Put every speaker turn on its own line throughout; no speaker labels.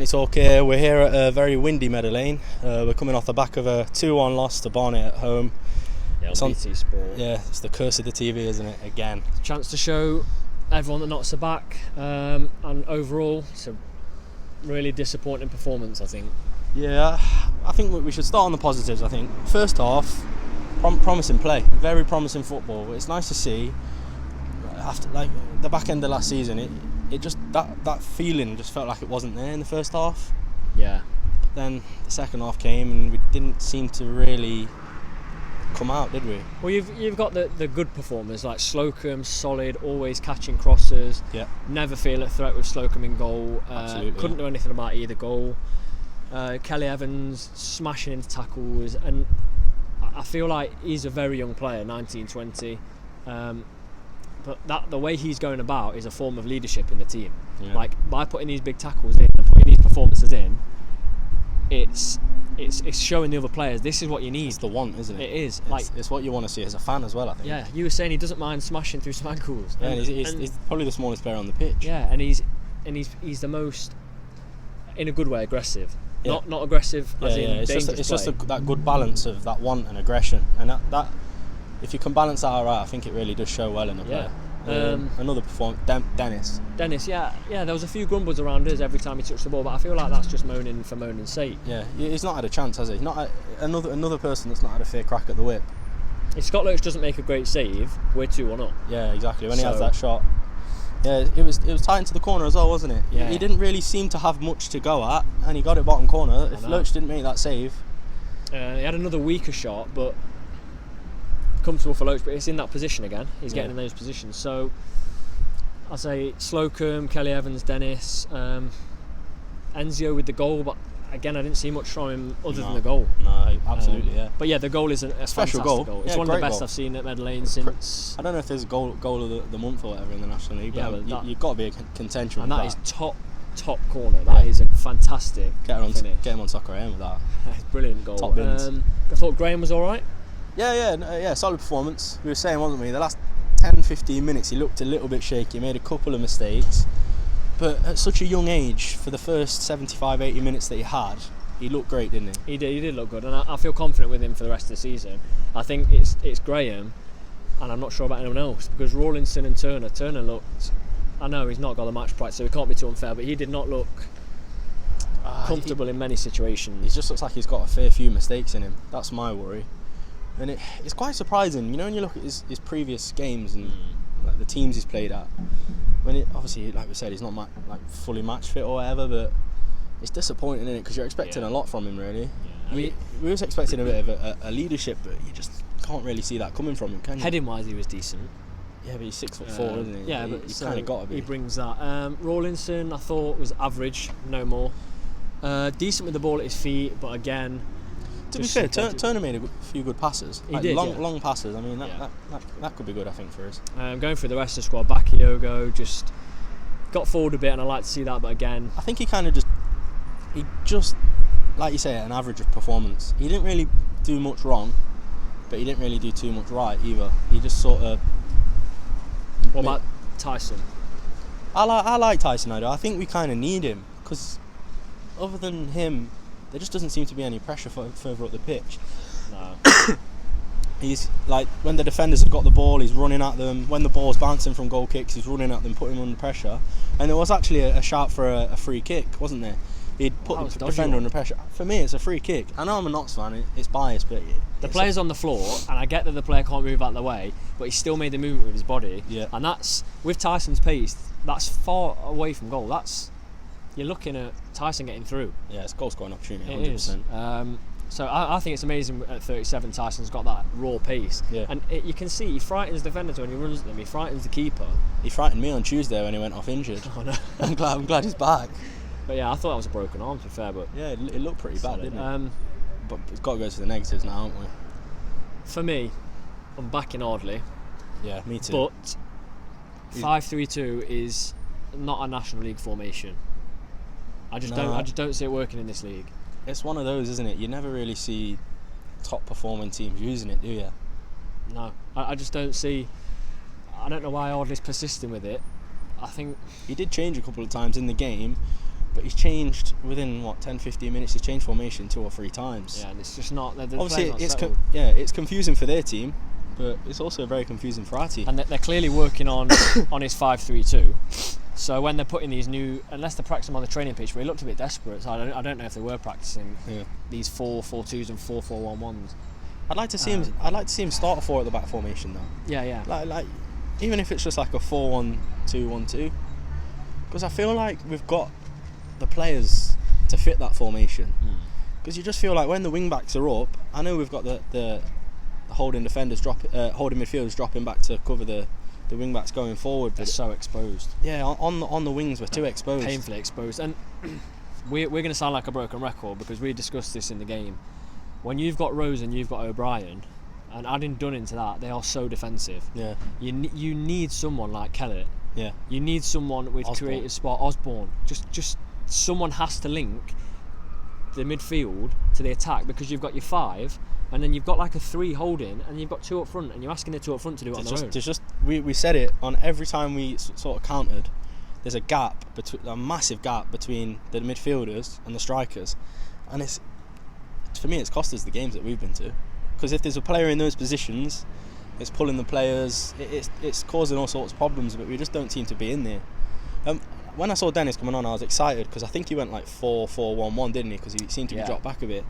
Plenty Talk here. We're here at a very windy Meadow Lane. We're coming off the back of a 2-1 loss to Barnet at home.
Yeah, on BT Sport.
Yeah, it's the curse of the TV, isn't it? Again.
Chance to show everyone that knocks are back, and overall, it's a really disappointing performance, I think.
Yeah, I think we should start on the positives. I think first half, promising play, very promising football. It's nice to see. After the back end of last season, it just that feeling just felt like it wasn't there in the first half.
Yeah.
But then the second half came and we didn't seem to really come out, did we?
Well, you've got the good performers like Slocum, solid, always catching crosses.
Yeah.
Never feel a threat with Slocum in goal.
Absolutely.
Couldn't do anything about either goal. Kelly Evans smashing into tackles, and I feel like he's a very young player, 19, 20. But the way he's going about is a form of leadership in the team. Yeah. Like, by putting these big tackles in and putting these performances in, it's showing the other players this is what you need.
It's the want, isn't it?
It is.
It's what you want to see as a fan as well, I think.
Yeah, you were saying he doesn't mind smashing through some ankles.
Yeah, and he's probably the smallest player on the pitch.
Yeah, and he's the most, in a good way, aggressive.
Yeah.
Not aggressive as in
It's
dangerous
just
play.
that good balance of that want and aggression, and that if you can balance that out right, I think it really does show well in the player. Another performance, Dennis.
Dennis, yeah, there was a few grumbles around us every time he touched the ball, but I feel like that's just moaning for moaning's sake.
Yeah, he's not had a chance, has he? Another person that's not had a fair crack at the whip.
If Scott Lurch doesn't make a great save, we're 2-1 up.
Yeah, exactly. When he has that shot, yeah, it was tight into the corner as well, wasn't it?
Yeah.
He didn't really seem to have much to go at, and he got it bottom corner. If Lurch didn't make that save,
he had another weaker shot, but comfortable for Lurch. But it's in that position again. He's getting in those positions. So I say Slocum, Kelly Evans, Dennis, Enzio with the goal, but again I didn't see much from him other than the goal.
No, absolutely, yeah.
But yeah, the goal is a
special
goal. It's one of the best I've seen at Meadow Lane since.
I don't know if there's a goal of the month or whatever in the National League, but you've got to be a contention.
And
with
that is top corner. That is a fantastic finish.
Get him on Soccer AM with that.
It's a brilliant goal.
Top bins.
I thought Graham was all right.
Yeah, solid performance. We were saying, wasn't we, the last 10-15 minutes he looked a little bit shaky, made a couple of mistakes, but at such a young age, for the first 75-80 minutes that he had, he looked great, didn't he?
He did look good, and I feel confident with him for the rest of the season. I think it's Graham, and I'm not sure about anyone else, because Rawlinson and Turner looked, I know he's not got the match practice, so he can't be too unfair, but he did not look comfortable in many situations.
He just looks like he's got a fair few mistakes in him. That's my worry. And it's quite surprising, you know, when you look at his previous games and like the teams he's played at. Obviously, like we said, he's not fully match fit or whatever, but it's disappointing, isn't it? Because you're expecting a lot from him, really. Yeah. I mean, we was expecting a bit of a leadership, but you just can't really see that coming from him, can you?
Heading-wise, he was decent.
Yeah, but he's 6'4", isn't he?
Yeah, but
he's kind of got to be.
He brings that. Rawlinson, I thought, was average, no more. Decent with the ball at his feet, but again.
To be fair, Turner made a few good passes.
He did,
long passes. I mean, that could be good, I think, for us.
Going through the rest of the squad, Bakayoko just got forward a bit, and I like to see that. But again,
I think he just, like you say, an average of performance. He didn't really do much wrong, but he didn't really do too much right either. He just sort of.
What about Tyson?
I like Tyson. I think we kind of need him, because other than him, there just doesn't seem to be any pressure further up the pitch.
No.
He's like, when the defenders have got the ball, he's running at them. When the ball's bouncing from goal kicks, he's running at them, putting them under pressure. And there was actually a shout for a free kick, wasn't there? He'd put the defender under pressure. For me, it's a free kick. I know I'm a Notts fan, it's biased, but
the player's on the floor, and I get that the player can't move out of the way, but he still made the movement with his body.
Yeah.
And that's, with Tyson's pace, that's far away from goal. You're looking at Tyson getting through.
Yeah, it's a goal scoring opportunity, 100%.
It is. So I think it's amazing at 37 Tyson's got that raw pace.
Yeah. And
you can see he frightens defenders when he runs at them, he frightens the keeper.
He frightened me on Tuesday when he went off injured.
Oh, no.
I'm glad he's back.
But yeah, I thought that was a broken arm, to be fair. But
yeah, it looked pretty bad, didn't it? But it's got to go to the negatives now, haven't we?
For me, I'm backing Ardley.
Yeah, me too.
But 5-3-2 is not a National League formation. I just don't see it working in this league.
It's one of those, isn't it? You never really see top performing teams using it, do you?
No, I just don't see. I don't know why Ardley's persisting with it. I think
he did change a couple of times in the game, but he's changed within 10-15 minutes. He's changed formation 2 or 3 times.
Yeah, and it's just not. The
Obviously,
not
it's
settled.
it's confusing for their team, but it's also very confusing for our team.
And they're clearly working on his 5-3-2. So when they're putting these new, unless they're practicing on the training pitch, where he looked a bit desperate. So I don't know if they were practicing these 4-4-2s and 4-4-1-1s.
I'd like to see him. I'd like to see him start a 4 at the back formation though.
Yeah.
Like even if it's just like a 4-1-2-1-2, because I feel like we've got the players to fit that formation. Because you just feel like when the wing backs are up, I know we've got the holding defenders holding midfielders dropping back to cover the wing backs going forward.
They're so exposed.
Yeah, on the wings we're too exposed.
Painfully exposed. And we're going to sound like a broken record because we discussed this in the game. When you've got Rose and you've got O'Brien, and adding Dunn into that, they are so defensive.
Yeah.
You need someone like Kellett.
Yeah.
You need someone with creative spark. Osborne. Just someone has to link the midfield to the attack, because you've got your 5, and then you've got like a 3 holding, and you've got 2 up front, and you're asking the 2 up front to do it on their own.
There's just we said it on every time we sort of countered. There's a massive gap between the midfielders and the strikers, and for me it's cost us the games that we've been to. Because if there's a player in those positions, it's pulling the players. It's causing all sorts of problems, but we just don't seem to be in there. When I saw Dennis coming on, I was excited because I think he went like 4-4-1-1, didn't he? Because he seemed to be dropped back a bit.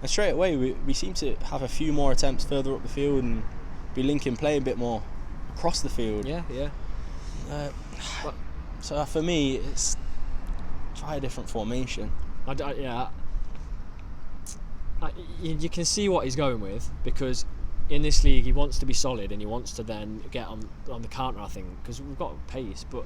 And straight away, we seem to have a few more attempts further up the field and be linking play a bit more across the field.
Yeah.
So for me, it's try a different formation.
You can see what he's going with, because in this league he wants to be solid and he wants to then get on the counter, I think, because we've got pace. But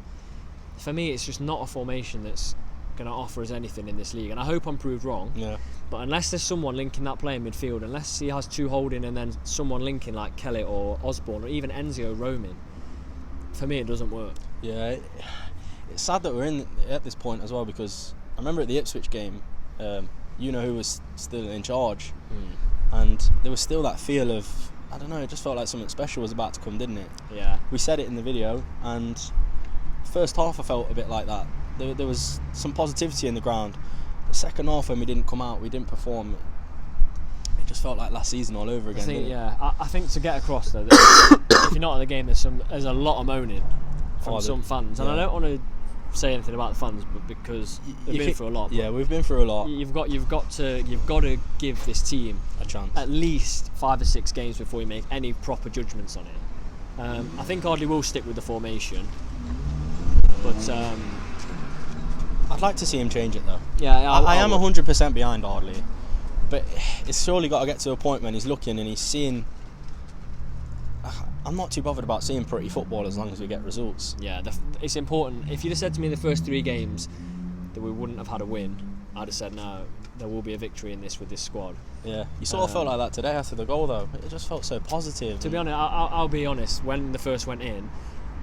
for me, it's just not a formation that's going to offer us anything in this league, and I hope I'm proved wrong.
Yeah.
But unless there's someone linking that play in midfield, unless he has 2 holding and then someone linking like Kelly or Osborne or even Enzio roaming, for me it doesn't work.
Yeah, it's sad that we're in at this point as well, because I remember at the Ipswich game, who was still in charge, and there was still that feel of, I don't know, it just felt like something special was about to come, didn't it?
Yeah.
We said it in the video, and first half I felt a bit like that. There was some positivity in the ground. The second half, when we didn't come out, we didn't perform, it just felt like last season all over again.
I think to get across though, that if you're not at the game, there's a lot of moaning from some fans, and I don't want to say anything about the fans, but because they've been through a lot.
Yeah, we've been through a lot.
You've got to give this team
a chance,
at least 5 or 6 games before you make any proper judgments on it. I think Ardley will stick with the formation, but
I'd like to see him change it though.
Yeah,
I am 100% behind Ardley, but it's surely got to get to a point when he's looking and he's seeing. I'm not too bothered about seeing pretty football as long as we get results.
Yeah, it's important. If you'd have said to me the first 3 games that we wouldn't have had a win, I'd have said no, there will be a victory in this with this squad.
Yeah, you sort of felt like that today after the goal though. It just felt so positive.
To be honest, I'll be honest, when the first went in,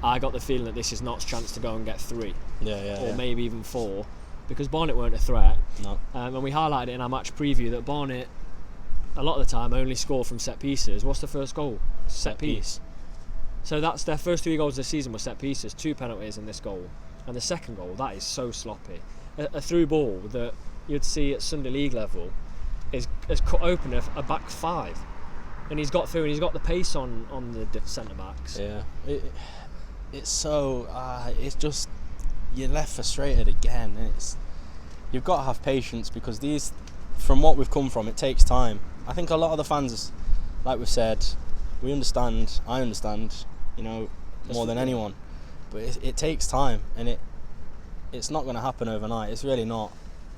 I got the feeling that this is Nott's chance to go and get 3. Or maybe even 4, because Barnet weren't a threat.
No.
And we highlighted it in our match preview that Barnet, a lot of the time, only score from set pieces. What's the first goal? Set piece. So that's their first 3 goals this season were set pieces, 2 penalties and this goal. And the second goal, that is so sloppy. A through ball that you'd see at Sunday League level has cut open a back 5. And he's got through and he's got the pace on the centre backs.
Yeah. It's so it's just, you're left frustrated again, and you've got to have patience, because from what we've come from, it takes time. I think a lot of the fans, like we've said, I understand, more than anyone, but it takes time, and it's not going to happen overnight. It's really not.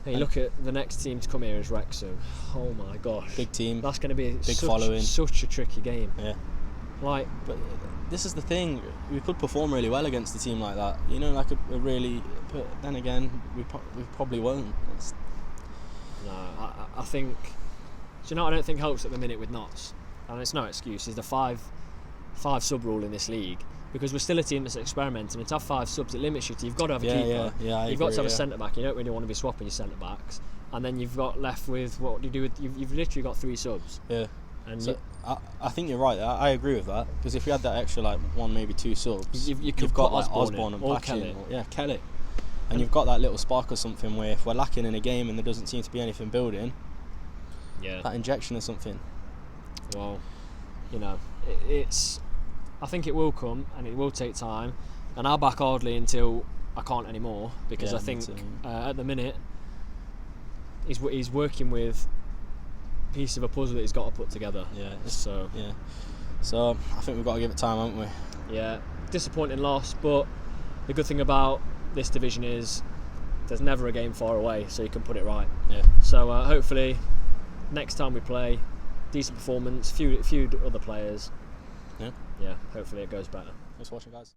Hey, look at the next team to come here is Wrexham. Oh my gosh,
big team.
That's going to be
big following.
Such a tricky game.
Yeah.
But
this is the thing. We could perform really well against a team like that. But then again, we probably won't.
No, I think. Do you know what I don't think helps at the minute with Notts? And it's no excuse. Is the 5 sub rule in this league, because we're still a team that's experimenting. And to have 5 subs, it limits you. You've got to have a keeper. You've got to have a centre back. You don't really want to be swapping your centre backs. And then you've got left with what do you do with? You've literally got 3 subs.
Yeah. And I think you're right. I agree with that, because if you had that extra 1, maybe 2 subs,
you could
got
put
Osborne and
or
Patchin,
Kelly.
Kelly. And you've got that little spark or something where if we're lacking in a game and there doesn't seem to be anything building, that injection or something.
Well, you know, it's. I think it will come and it will take time, and I'll back Ardley until I can't anymore, because I think at the minute he's working with a piece of a puzzle that he's got to put together. So
I think we've got to give it time, haven't we?
Yeah, disappointing loss, but the good thing about this division is there's never a game far away, so you can put it right.
Yeah.
So hopefully next time we play, decent performance, few other players.
Yeah.
Yeah. Hopefully it goes better.
Thanks for watching, guys.